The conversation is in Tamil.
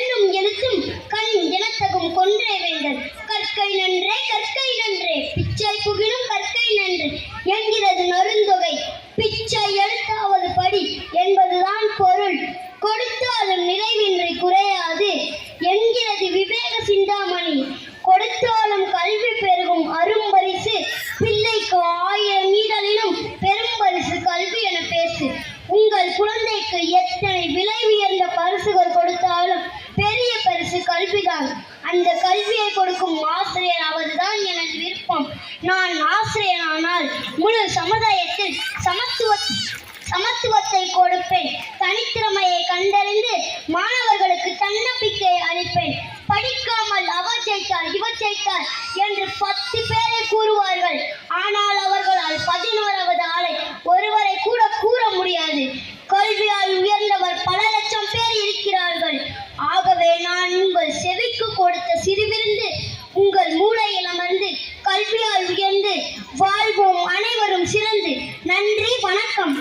கண்ணும் எழுத்தும் கண் எனத்தகும் கொன்றே வேண்டல். கற்கை நன்றே கற்கை நன்றே பிச்சை புகிலும் கற்கை நன்று என்கிறது நருந்தொகை. பிச்சை எடுத்தாவது படி என்பதுதான் பொருள். கொடுத்தாலும் நிறைவின்றி குறையாது என்கிறது விவேக சிந்தாமணி. கொடுத்தாலும் கல்வி பெருகும் அரும்பரிசு பிள்ளைக்கு 1000 ஈடலினும் பெரும்பரிசு கல்வி என பேசு. உங்கள் குழந்தைக்கு எத்தனை விலை உயர்ந்த பரிசுகள் கொடுத்தாலும் பெரிய பரிசு கல்விதான். அந்த கல்வியை கொடுக்கும் ஆசிரியர் அவர்தான் எனது விருப்பம். நான் ஆசிரியரானால் முழு சமுதாயத்தில் சமத்துவத்தை கொடுப்பேன். தனித்திறமையை கண்டறிந்து மாணவர்களுக்கு தன்னம்பிக்கை அளிப்பேன். படிக்காமல் அவர் ஜெயித்தார் இவர் ஜெயித்தார் என்று 10 பேரை கூறுவார்கள். ஆனால் அவர்களால் 11வது ஆளை ஒருவரை கூட கூற முடியாது. கல்வியால் உயர்ந்தவர் பல லட்சம் பேர் இருக்கிறார்கள். ஆகவே நான் உங்கள் செவிக்கு கொடுத்த சிறுவிருந்து உங்கள் மூளையில் அமர்ந்து கல்வியால் உயர்ந்து வாழ்வோம் அனைவரும் சிறந்து. நன்றி, வணக்கம்.